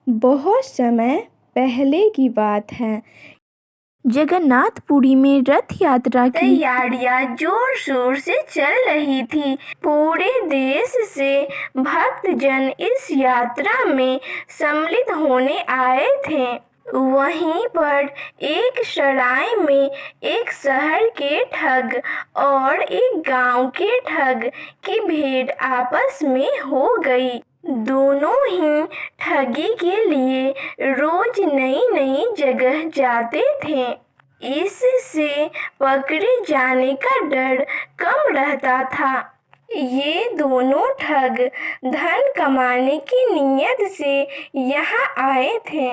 बहुत समय पहले की बात है। जगन्नाथपुरी में रथ यात्रा की तैयारियां जोर शोर से चल रही थी। पूरे देश से भक्तजन इस यात्रा में सम्मिलित होने आए थे। वहीं पर एक सराय में एक शहर के ठग और एक गांव के ठग की भेंट आपस में हो गई। दोनों ही ठगी के लिए रोज नई नई जगह जाते थे। इससे पकड़े जाने का डर कम रहता था। ये दोनों ठग धन कमाने की नीयत से यहाँ आए थे।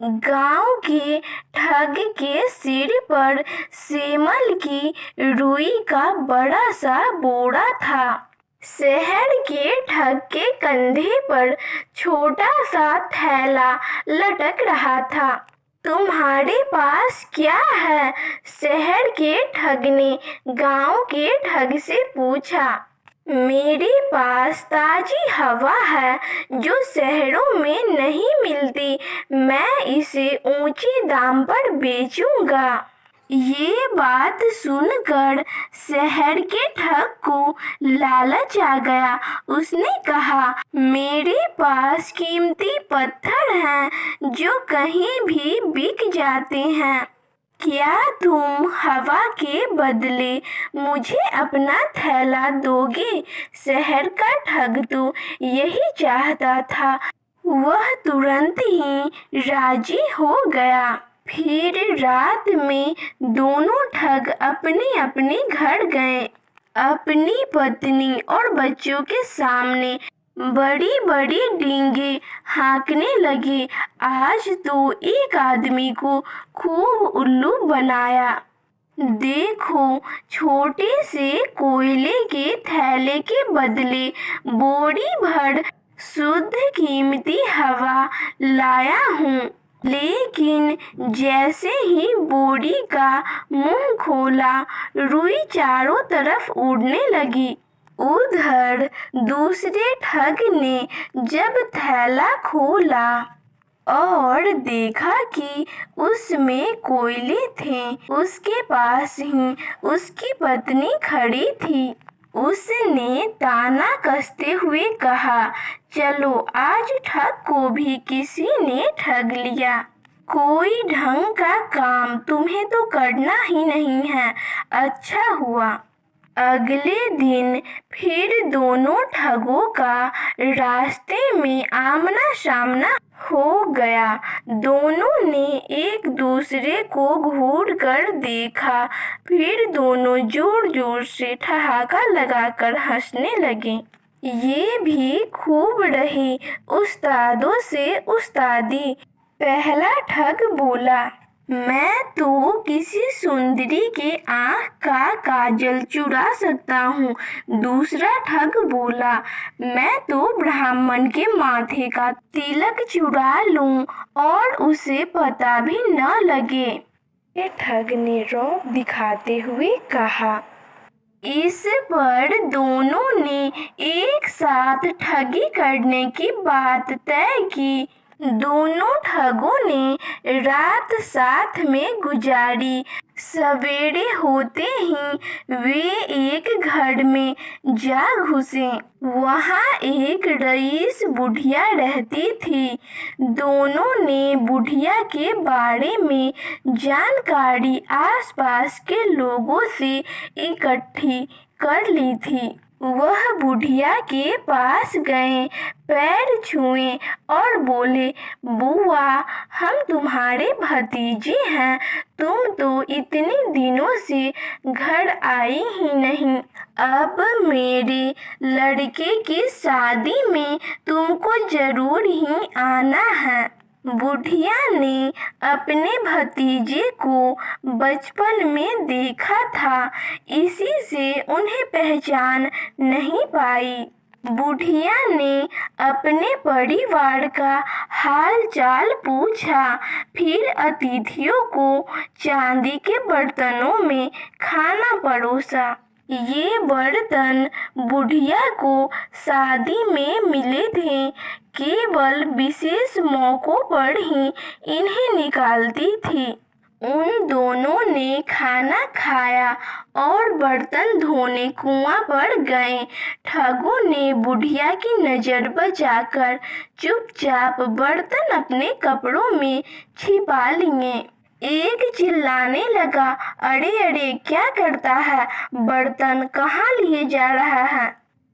गांव के ठग के सिर पर सेमल की रुई का बड़ा सा बोरा था। शहर के ठग के कंधे पर छोटा सा थैला लटक रहा था। तुम्हारे पास क्या है? शहर के ठग ने गांव के ठग से पूछा। मेरे पास ताजी हवा है जो शहरों में नहीं मिलती। मैं इसे ऊंचे दाम पर बेचूंगा। ये बात सुनकर शहर के ठग को लालच आ गया। उसने कहा, मेरे पास कीमती पत्थर हैं जो कहीं भी बिक जाते हैं। क्या तुम हवा के बदले मुझे अपना थैला दोगे? शहर का ठग तो यही चाहता था। वह तुरंत ही राजी हो गया। फिर रात में दोनों ठग अपने अपने घर गए। अपनी पत्नी और बच्चों के सामने बड़ी बड़ी डींगे हाँकने लगे। आज तो एक आदमी को खूब उल्लू बनाया। देखो, छोटे से कोयले के थैले के बदले बोरी भर शुद्ध कीमती हवा लाया हूँ। लेकिन जैसे ही बोरी का मुंह खोला, रुई चारों तरफ उड़ने लगी। उधर दूसरे ठग ने जब थैला खोला और देखा कि उसमें कोयले थे, उसके पास ही उसकी पत्नी खड़ी थी। उसने ताना कसते हुए कहा, चलो आज ठग को भी किसी ने ठग लिया। कोई ढंग का काम तुम्हें तो करना ही नहीं है। अच्छा हुआ। अगले दिन फिर दोनों ठगों का रास्ते में आमना सामना हो गया। दोनों ने एक दूसरे को घूर कर देखा। फिर दोनों जोर जोर से ठहाका लगाकर हंसने लगे। ये भी खूब रही उस्तादों से उस्तादी। पहला ठग बोला, मैं तो किसी सुंदरी के आँख का काजल चुरा सकता हूँ। दूसरा ठग बोला, मैं तो ब्राह्मण के माथे का तिलक चुरा लूँ और उसे पता भी न लगे। ये ठग ने रौब दिखाते हुए कहा। इस पर दोनों ने एक साथ ठगी करने की बात तय की। दोनों ठगों ने रात साथ में गुजारी। सवेरे होते ही वे एक घर में जा घुसे। वहाँ एक रईस बुढ़िया रहती थी। दोनों ने बुढ़िया के बारे में जानकारी आसपास के लोगों से इकट्ठी कर ली थी। वह बुढ़िया के पास गए, पैर छुए और बोले, बुआ, हम तुम्हारे भतीजे हैं। तुम तो इतने दिनों से घर आई ही नहीं। अब मेरे लड़के की शादी में तुमको जरूर ही आना है। बुढ़िया ने अपने भतीजे को बचपन में देखा था, इसी से उन्हें पहचान नहीं पाई। बुढ़िया ने अपने परिवार का हाल चाल पूछा। फिर अतिथियों को चांदी के बर्तनों में खाना परोसा। ये बर्तन बुढ़िया को शादी में मिले थे। केवल विशेष मौकों पर ही इन्हें निकालती थी। उन दोनों ने खाना खाया और बर्तन धोने कुआं पर गए। ठगों ने बुढ़िया की नजर बचाकर चुपचाप बर्तन अपने कपड़ों में छिपा लिए। एक चिल्लाने लगा, अरे अरे क्या करता है, बर्तन कहाँ लिए जा रहा है।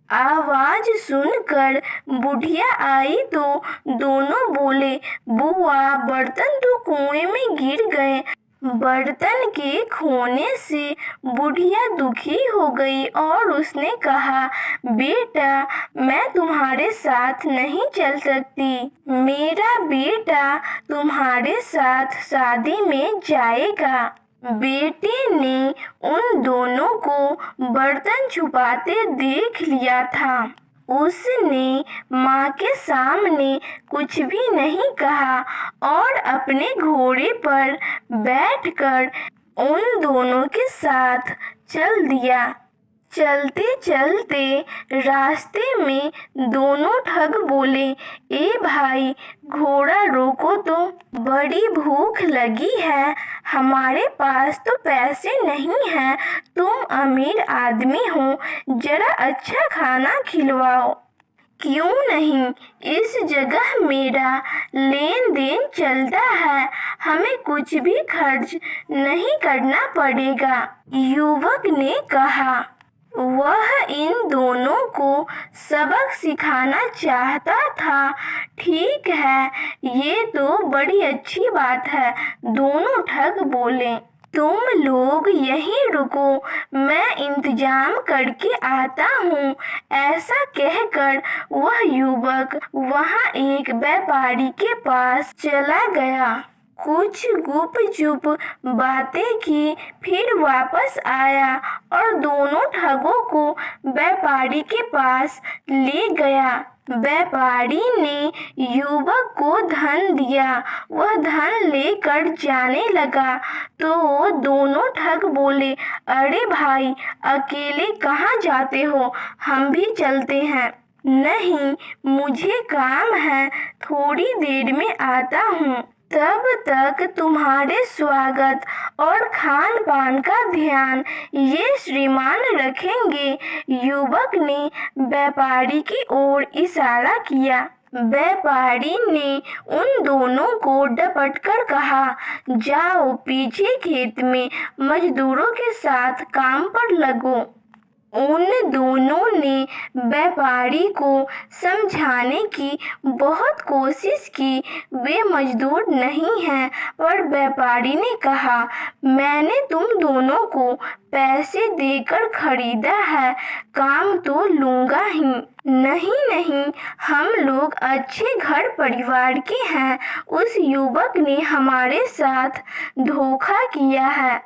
आवाज सुनकर बुढ़िया आई तो दोनों बोले, बुआ बर्तन तो कुएं में गिर गए। बर्तन के खोने से बुढ़िया दुखी हो गई और उसने कहा, बेटा मैं तुम्हारे साथ नहीं चल सकती। मेरा बेटा तुम्हारे साथ शादी में जाएगा। बेटे ने उन दोनों को बर्तन छुपाते देख लिया था। उसने माँ के सामने कुछ भी नहीं कहा और अपने घोड़े पर बैठकर उन दोनों के साथ चल दिया। चलते चलते रास्ते में दोनों ठग बोले, ए भाई घोड़ा रोको तो, बड़ी भूख लगी है। हमारे पास तो पैसे नहीं हैं, तुम अमीर आदमी हो, जरा अच्छा खाना खिलवाओ। क्यों नहीं, इस जगह मेरा लेन देन चलता है, हमें कुछ भी खर्च नहीं करना पड़ेगा। युवक ने कहा। वह इन दोनों को सबक सिखाना चाहता था। ठीक है, ये तो बड़ी अच्छी बात है, दोनों ठग बोले। तुम लोग यहीं रुको, मैं इंतजाम करके आता हूँ। ऐसा कहकर वह युवक वहाँ एक व्यापारी के पास चला गया। कुछ गुपचुप बातें की, फिर वापस आया और दोनों ठगों को व्यापारी के पास ले गया। व्यापारी ने युवक को धन दिया। वह धन लेकर जाने लगा तो दोनों ठग बोले, अरे भाई अकेले कहाँ जाते हो, हम भी चलते हैं। नहीं, मुझे काम है, थोड़ी देर में आता हूँ। तब तक तुम्हारे स्वागत और खान पान का ध्यान ये श्रीमान रखेंगे। युवक ने व्यापारी की ओर इशारा किया। व्यापारी ने उन दोनों को डपट कर कहा, जाओ पीछे खेत में मजदूरों के साथ काम पर लगो। उन दोनों ने व्यापारी को समझाने की बहुत कोशिश की, वे मजदूर नहीं हैं, पर व्यापारी ने कहा, मैंने तुम दोनों को पैसे देकर खरीदा है, काम तो लूंगा ही। नहीं नहीं, हम लोग अच्छे घर परिवार के हैं, उस युवक ने हमारे साथ धोखा किया है,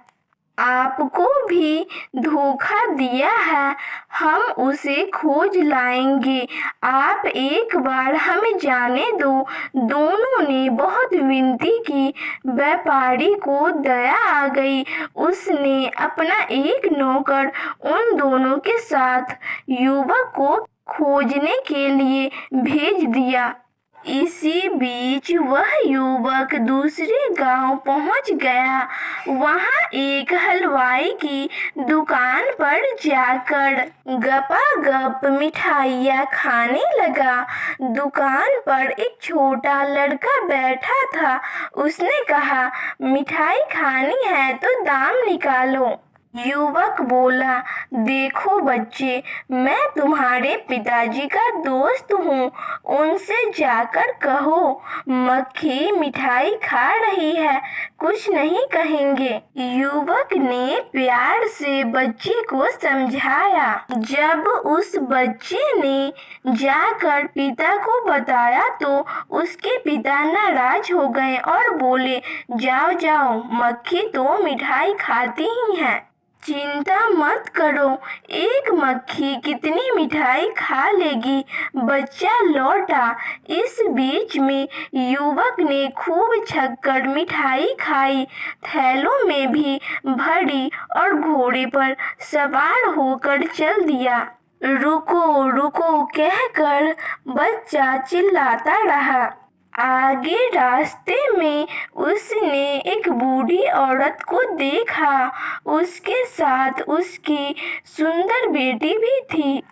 आपको भी धोखा दिया है, हम उसे खोज लाएंगे, आप एक बार हमें जाने दो। दोनों ने बहुत विनती की। व्यापारी को दया आ गई। उसने अपना एक नौकर उन दोनों के साथ युवक को खोजने के लिए भेज दिया। इसी बीच वह युवक दूसरे गांव पहुंच गया। वहां एक हलवाई की दुकान पर जाकर गपागप मिठाइयाँ खाने लगा। दुकान पर एक छोटा लड़का बैठा था। उसने कहा, मिठाई खानी है तो दाम निकालो। युवक बोला, देखो बच्चे, मैं तुम्हारे पिताजी का दोस्त हूँ, उनसे जाकर कहो मक्खी मिठाई खा रही है, कुछ नहीं कहेंगे। युवक ने प्यार से बच्चे को समझाया। जब उस बच्चे ने जाकर पिता को बताया तो उसके पिता नाराज हो गए और बोले, जाओ जाओ, मक्खी तो मिठाई खाती ही है। चिंता मत करो, एक मक्खी कितनी मिठाई खा लेगी। बच्चा लौटा। इस बीच में युवक ने खूब छक्कर मिठाई खाई, थैलों में भी भरी और घोड़े पर सवार होकर चल दिया। रुको रुको कहकर बच्चा चिल्लाता रहा। आगे रास्ते में उसने एक बूढ़ी औरत को देखा, उसके साथ उसकी सुंदर बेटी भी थी।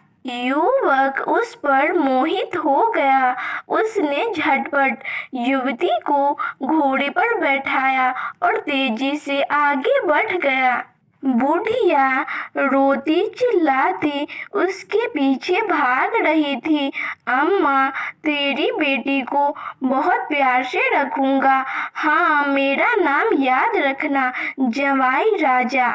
युवक उस पर मोहित हो गया। उसने झटपट युवती को घोड़े पर बैठाया और तेजी से आगे बढ़ गया। बुढ़िया रोती चिल्लाती उसके पीछे भाग रही थी। अम्मा, तेरी बेटी को बहुत प्यार से रखूंगा। हाँ, मेरा नाम याद रखना, जवाई राजा।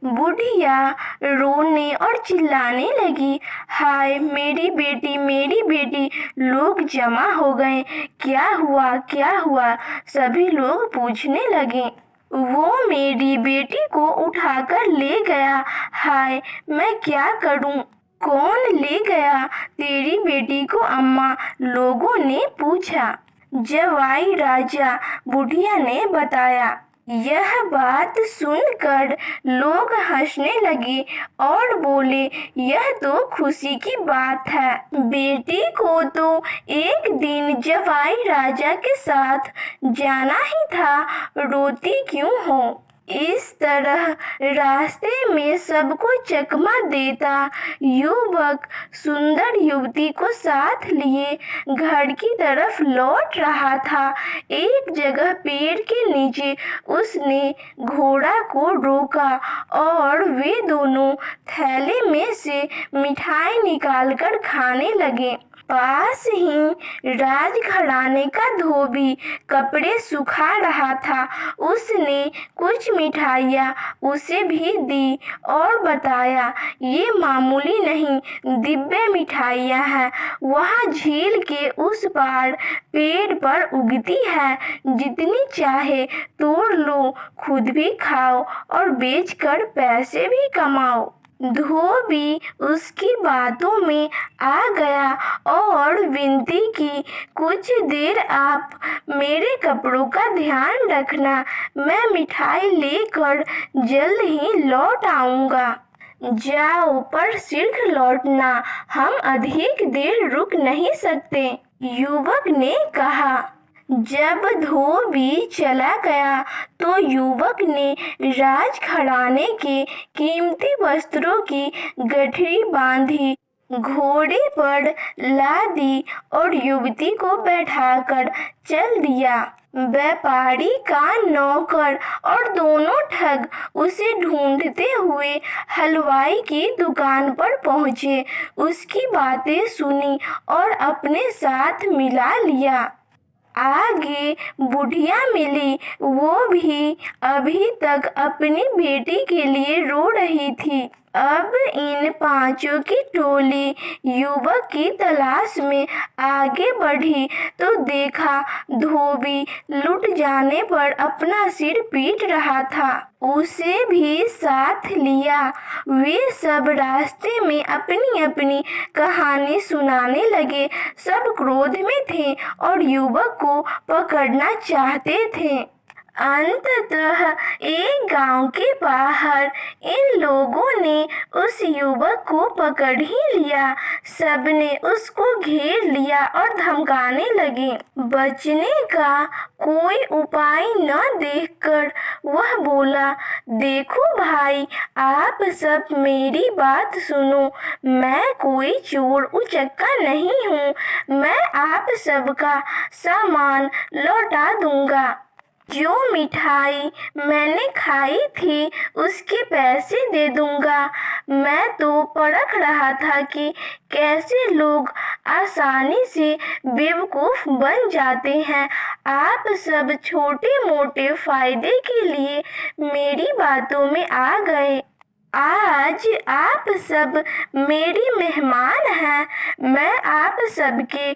बुढ़िया रोने और चिल्लाने लगी। हाय मेरी बेटी, मेरी बेटी। लोग जमा हो गए। क्या हुआ, क्या हुआ? सभी लोग पूछने लगे। वो मेरी बेटी को उठाकर ले गया। हाय, मैं क्या करूं? कौन ले गया तेरी बेटी को अम्मा? लोगों ने पूछा। जवाई राजा, बुढ़िया ने बताया। यह बात सुनकर लोग हंसने लगे और बोले, यह तो खुशी की बात है। बेटी को तो एक दिन जवाई राजा के साथ जाना ही था, रोती क्यों हो? इस तरह रास्ते में सबको चकमा देता युवक सुंदर युवती को साथ लिए घर की तरफ लौट रहा था। एक जगह पेड़ के नीचे उसने घोड़ा को रोका और वे दोनों थैले में से मिठाई निकालकर खाने लगे। पास ही राजघराने का धोबी कपड़े सुखा रहा था। उसने कुछ मिठाइयाँ उसे भी दी और बताया, ये मामूली नहीं, दिव्य मिठाइयाँ हैं। वहाँ झील के उस पार पेड़ पर उगती है, जितनी चाहे तोड़ लो, खुद भी खाओ और बेचकर पैसे भी कमाओ। धोबी उसकी बातों में आ गया और विनती की, कुछ देर आप मेरे कपड़ों का ध्यान रखना, मैं मिठाई लेकर जल्द ही लौट आऊंगा। जाओ, पर शीघ्र लौटना, हम अधिक देर रुक नहीं सकते, युवक ने कहा। जब धोबी चला गया तो युवक ने राजघराने के कीमती वस्त्रों की गठरी बांधी, घोड़े पर लादी और युवती को बैठाकर चल दिया। व्यापारी का नौकर और दोनों ठग उसे ढूंढते हुए हलवाई की दुकान पर पहुंचे। उसकी बातें सुनी और अपने साथ मिला लिया। आगे बुढ़िया मिली। वो भी अभी तक अपनी बेटी के लिए रो रही थी। अब इन पांचों की टोली युवक की तलाश में आगे बढ़ी तो देखा धोबी लुट जाने पर अपना सिर पीट रहा था। उसे भी साथ लिया। वे सब रास्ते में अपनी अपनी कहानी सुनाने लगे। सब क्रोध में थे और युवक को पकड़ना चाहते थे। अंततः एक गांव के बाहर इन लोगों ने उस युवक को पकड़ ही लिया। सबने उसको घेर लिया और धमकाने लगे। बचने का कोई उपाय न देखकर वह बोला, देखो भाई, आप सब मेरी बात सुनो। मैं कोई चोर उचक्का नहीं हूँ। मैं आप सबका सामान लौटा दूंगा। जो मिठाई मैंने खाई थी उसके पैसे दे दूंगा। मैं तो परख रहा था कि कैसे लोग आसानी से बेवकूफ बन जाते हैं। आप सब छोटे मोटे फायदे के लिए मेरी बातों में आ गए। आज आप सब मेरी मेहमान हैं। मैं आप सबके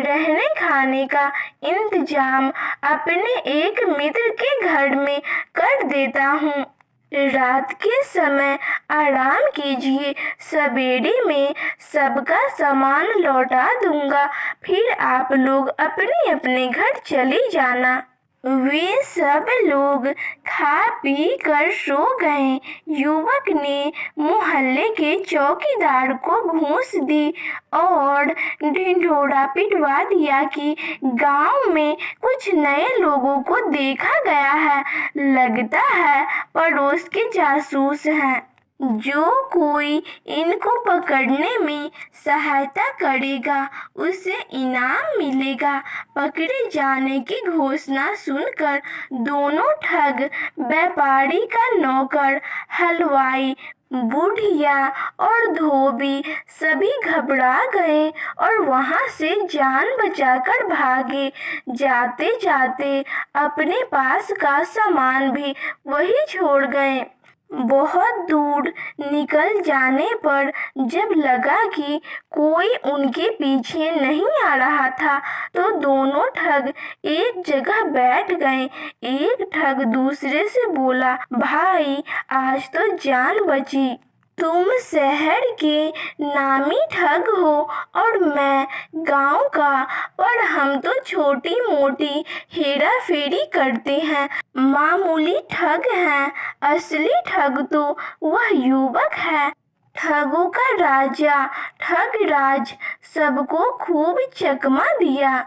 रहने खाने का इंतजाम अपने एक मित्र के घर में कर देता हूँ। रात के समय आराम कीजिए, सवेरे में सबका सामान लौटा दूंगा, फिर आप लोग अपने अपने घर चले जाना। वे सब लोग खा पी कर सो गए। युवक ने मोहल्ले के चौकीदार को घूस दी और ढिंढोरा पिटवा दिया कि गांव में कुछ नए लोगों को देखा गया है, लगता है पड़ोस के जासूस हैं। जो कोई इनको पकड़ने में सहायता करेगा उसे इनाम मिलेगा। पकड़े जाने की घोषणा सुनकर दोनों ठग, व्यापारी का नौकर, हलवाई, बुढ़िया और धोबी सभी घबरा गए और वहां से जान बचाकर भागे। जाते जाते अपने पास का सामान भी वही छोड़ गए। बहुत दूर निकल जाने पर जब लगा कि कोई उनके पीछे नहीं आ रहा था, तो दोनों ठग एक जगह बैठ गए। एक ठग दूसरे से बोला, भाई आज तो जान बची। तुम शहर के नामी ठग हो और मैं गांव का, और हम तो छोटी मोटी हेरा फेरी करते हैं, मामूली ठग हैं। असली ठग तो वह युवक है, ठगों का राजा ठगराज सबको खूब चकमा दिया।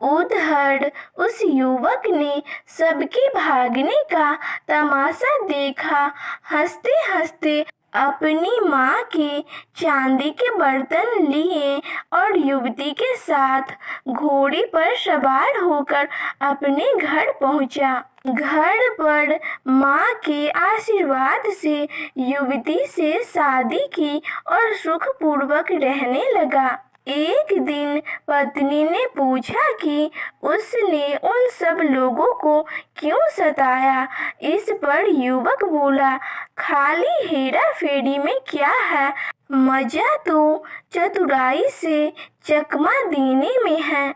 उधर उस युवक ने सबके भागने का तमाशा देखा। हंसते हंसते अपनी माँ के चांदी के बर्तन लिए और युवती के साथ घोड़ी पर सवार होकर अपने घर पहुंचा। घर पर माँ के आशीर्वाद से युवती से शादी की और सुखपूर्वक रहने लगा। एक दिन पत्नी ने पूछा कि उसने उन सब लोगों को क्यों सताया। इस पर युवक बोला, खाली हेरा फेरी में क्या है, मजा तो चतुराई से चकमा देने में है।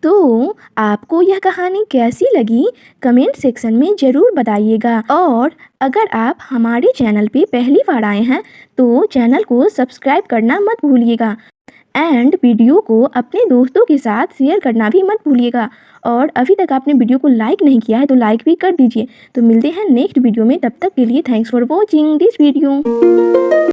तो आपको यह कहानी कैसी लगी कमेंट सेक्शन में ज़रूर बताइएगा। और अगर आप हमारे चैनल पे पहली बार आए हैं तो चैनल को सब्सक्राइब करना मत भूलिएगा एंड वीडियो को अपने दोस्तों के साथ शेयर करना भी मत भूलिएगा। और अभी तक आपने वीडियो को लाइक नहीं किया है तो लाइक भी कर दीजिए। तो मिलते हैं नेक्स्ट वीडियो में, तब तक के लिए thanks for watching this video.